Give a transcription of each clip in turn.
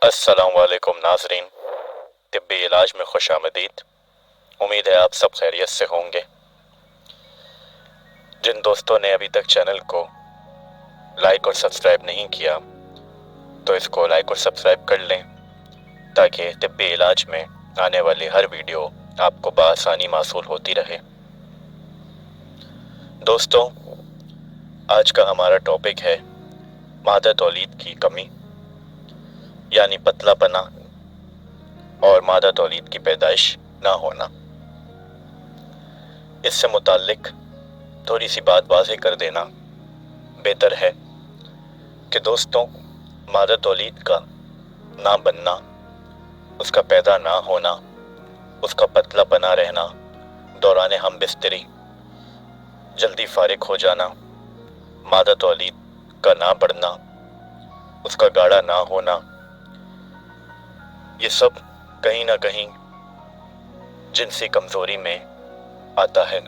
अस्सलाम वालेकुम नाजरीन, तिब्बी इलाज में खुश आमदीद। उम्मीद है आप सब खैरियत से होंगे। जिन दोस्तों ने अभी तक चैनल को लाइक और सब्सक्राइब नहीं किया तो इसको लाइक और सब्सक्राइब कर लें ताकि तिब्बी इलाज में आने वाली हर वीडियो आपको बआसानी मासूल होती रहे। दोस्तों, आज का हमारा टॉपिक है मादा तौलीद की कमी यानी पतलापना और मादा तौलीद की पैदाइश ना होना। इससे मुताल्लिक थोड़ी सी बात वाज़ेह कर देना बेहतर है कि दोस्तों, मादा तौलीद का ना बनना, उसका पैदा ना होना, उसका पतला बना रहना, दौरान हम बिस्तरी जल्दी फारिग हो जाना, मादा तौलीद का ना बढ़ना, उसका गाढ़ा ना होना, ये सब कहीं ना कहीं जिनसी कमज़ोरी में आता है।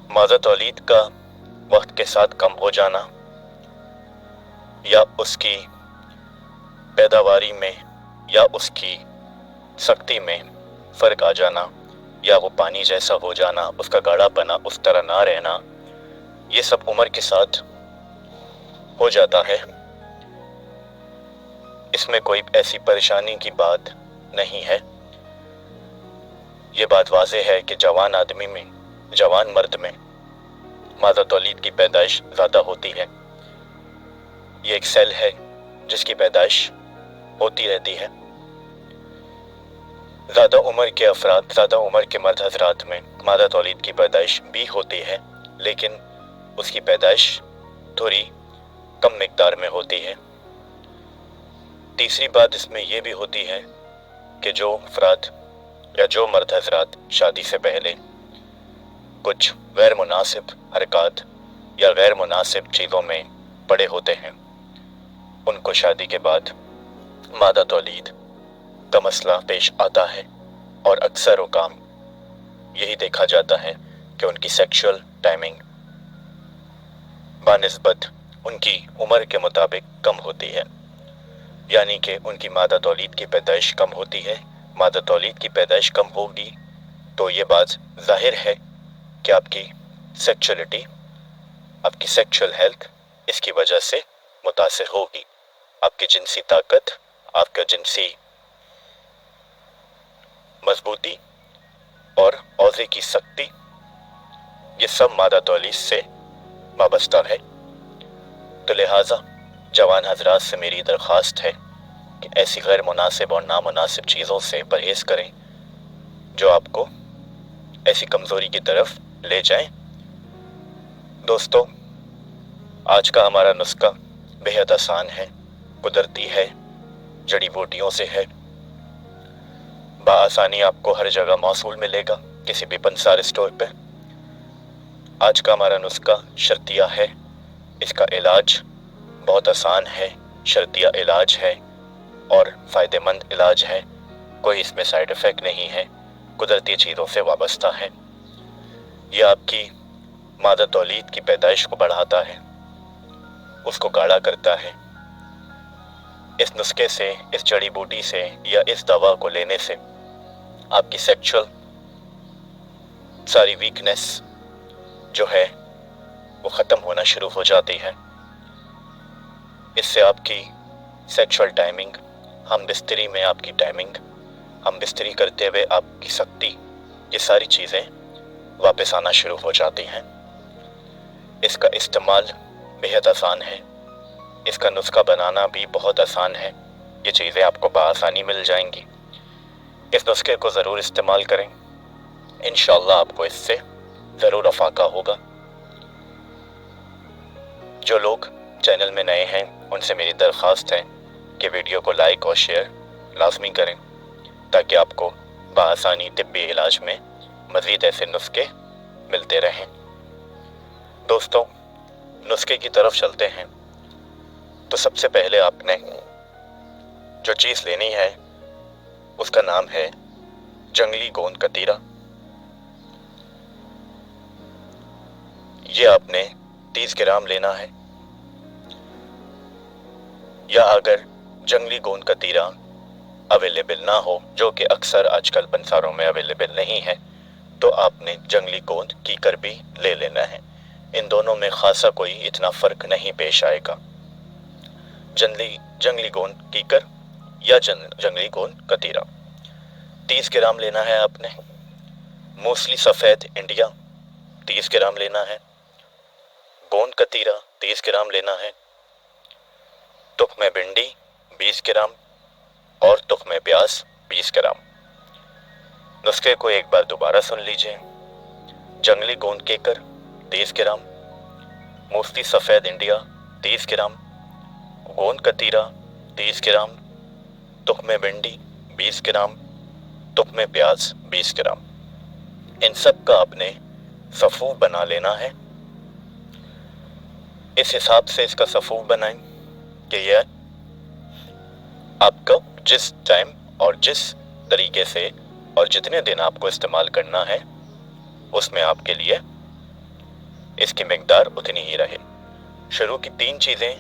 मादा तौलीद का वक्त के साथ कम हो जाना या उसकी पैदावारी में या उसकी सख्ती में फ़र्क आ जाना या वो पानी जैसा हो जाना, उसका गाढ़ापना उस तरह ना रहना, ये सब उम्र के साथ हो जाता है। इसमें कोई ऐसी परेशानी की बात नहीं है। ये बात वाज़ेह है कि जवान आदमी में, जवान मर्द में मादा तौलीद की पैदाइश ज़्यादा होती है। ये एक सेल है जिसकी पैदाइश होती रहती है। ज़्यादा उम्र के अफराद, ज़्यादा उम्र के मर्द हज़रात में मादा तौलीद की पैदाइश भी होती है, लेकिन उसकी पैदाइश थोड़ी कम मिक़दार में होती है। तीसरी बात इसमें यह भी होती है कि जो अफराद या जो मर्द हज़रात शादी से पहले कुछ गैर मुनासिब हरकत या गैर मुनासिब चीज़ों में पड़े होते हैं, उनको शादी के बाद मादा तौलीद का मसला पेश आता है और अक्सर औकाम यही देखा जाता है कि उनकी सेक्सुअल टाइमिंग बानिस्बत उनकी उम्र के मुताबिक कम होती है, यानी कि उनकी मादा तौलीद की पैदाइश कम होती है। मादा तौलीद की पैदाइश कम होगी तो ये बात ज़ाहिर है कि आपकी सेक्सुअलिटी, आपकी सेक्सुअल हेल्थ इसकी वजह से मुतासिर होगी। आपकी जिनसी ताकत, आपका जिनसी मजबूती और औज़े की सख्ती, ये सब मादा तौलीद से वाबस्ता है। तो लिहाजा जवान हज़रात से मेरी दरख्वास्त है कि ऐसी गैर मुनासिब और नामुनासिब चीज़ों से परहेज़ करें जो आपको ऐसी कमज़ोरी की तरफ ले जाएं। दोस्तों, आज का हमारा नुस्खा बेहद आसान है, कुदरती है, जड़ी बूटियों से है, बआसानी आपको हर जगह मौसूल मिलेगा, किसी भी पंसार स्टोर पे। आज का हमारा नुस्खा शर्तिया है। इसका इलाज बहुत आसान है, शर्तिया इलाज है और फ़ायदेमंद इलाज है। कोई इसमें साइड इफ़ेक्ट नहीं है, कुदरती चीज़ों से वाबस्ता है। यह आपकी मादा तौलीद की पैदाइश को बढ़ाता है, उसको गाढ़ा करता है। इस नुस्खे से, इस जड़ी बूटी से या इस दवा को लेने से आपकी सेक्सुअल सारी वीकनेस जो है वो ख़त्म होना शुरू हो जाती है। इससे आपकी सेक्सुअल टाइमिंग, हम बिस्तरी में आपकी टाइमिंग, हम बिस्तरी करते हुए आपकी सख्ती, ये सारी चीज़ें वापस आना शुरू हो जाती हैं। इसका इस्तेमाल बेहद आसान है, इसका नुस्खा बनाना भी बहुत आसान है। ये चीज़ें आपको बआसानी मिल जाएंगी। इस नुस्खे को ज़रूर इस्तेमाल करें, इंशाअल्लाह आपको इससे ज़रूर अफाका होगा। जो लोग चैनल में नए हैं उनसे मेरी दरख्वास्त है कि वीडियो को लाइक और शेयर लाजमी करें ताकि आपको बआसानी तिब्बी इलाज में मज़ीद ऐसे नुस्खे मिलते रहें। दोस्तों, नुस्खे की तरफ चलते हैं। तो सबसे पहले आपने जो चीज़ लेनी है उसका नाम है जंगली गोंद कतीरा। ये आपने 30 ग्राम लेना है, या अगर जंगली गोंद कतीरा अवेलेबल ना हो, जो कि अक्सर आजकल पंसारों में अवेलेबल नहीं है, तो आपने जंगली गोंद कीकर भी ले लेना है। इन दोनों में खासा कोई इतना फ़र्क नहीं पेश आएगा। जंगली गोंद कीकर या जंगली गोंद कतीरा 30 ग्राम लेना है आपने। मूसली सफ़ेद इंडिया 30 ग्राम लेना है। गोंद कतीरा 30 ग्राम लेना है। तुख्मे भिंडी 20 ग्राम और तुख्मे प्याज 20 ग्राम। नुस्खे को एक बार दोबारा सुन लीजिए। जंगली गोंद केकर 30 ग्राम, मूसली सफ़ेद इंडिया 30 ग्राम, गोंद कतीरा 30 ग्राम, तुख्मे भिंडी 20 ग्राम, तुख्मे प्याज 20 ग्राम। इन सब का आपने सफ़ूफ बना लेना है। इस हिसाब से इसका सफ़ूफ बनाएं कि यह आपको जिस टाइम और जिस तरीके से और जितने दिन आपको इस्तेमाल करना है उसमें आपके लिए इसकी मिकदार उतनी ही रहे। शुरू की 3 चीज़ें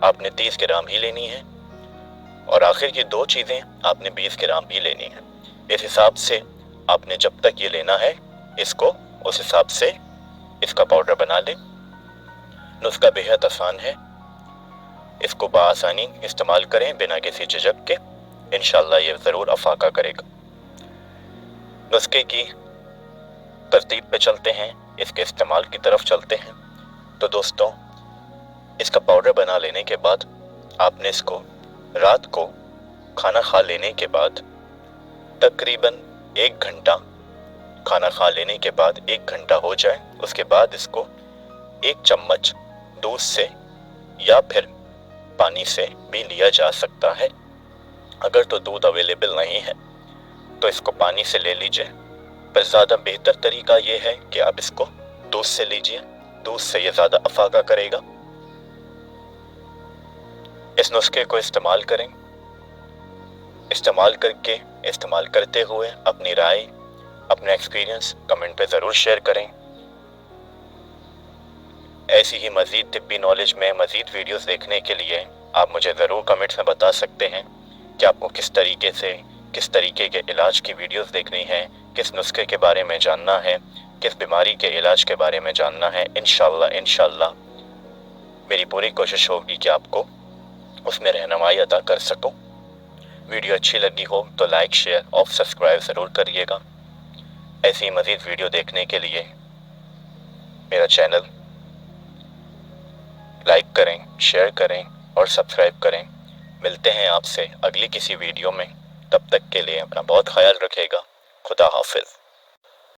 आपने 30 ग्राम ही लेनी है और आखिर की 2 चीज़ें आपने 20 ग्राम ही लेनी है। इस हिसाब से आपने जब तक ये लेना है इसको उस हिसाब से इसका पाउडर बना लें। नुस्खा बेहद आसान है, इसको बआसानी इस्तेमाल करें बिना किसी झिझक के। इंशाल्लाह ये ज़रूर अफाका करेगा। नुस्खे की तरतीब पे चलते हैं, इसके इस्तेमाल की तरफ चलते हैं। तो दोस्तों, इसका पाउडर बना लेने के बाद आपने इसको रात को खाना खा लेने के बाद तकरीबन 1 घंटा, खाना खा लेने के बाद 1 घंटा हो जाए, उसके बाद इसको 1 चम्मच दूध से या फिर पानी से भी लिया जा सकता है। अगर तो दूध अवेलेबल नहीं है तो इसको पानी से ले लीजिए, पर ज़्यादा बेहतर तरीका ये है कि आप इसको दूध से लीजिए। दूध से ये ज़्यादा अफाका करेगा। इस नुस्खे को इस्तेमाल करें। इस्तेमाल करते हुए अपनी राय, अपना एक्सपीरियंस कमेंट पे ज़रूर शेयर करें। ऐसी ही मज़ीद तिब्बी नॉलेज में मज़ीद वीडियोस देखने के लिए आप मुझे ज़रूर कमेंट्स में बता सकते हैं कि आपको किस तरीके के इलाज की वीडियोस देखनी है, किस नुस्खे के बारे में जानना है, किस बीमारी के इलाज के बारे में जानना है। इंशाल्लाह मेरी पूरी कोशिश होगी कि आपको उसमें रहनुमाई अता कर सकूं। वीडियो अच्छी लगी हो तो लाइक, शेयर और सब्सक्राइब ज़रूर करिएगा। ऐसी मज़ीद वीडियो देखने के लिए मेरा चैनल लाइक करें, शेयर करें और सब्सक्राइब करें। मिलते हैं आपसे अगली किसी वीडियो में। तब तक के लिए अपना बहुत ख्याल रखिएगा। खुदा हाफिज़।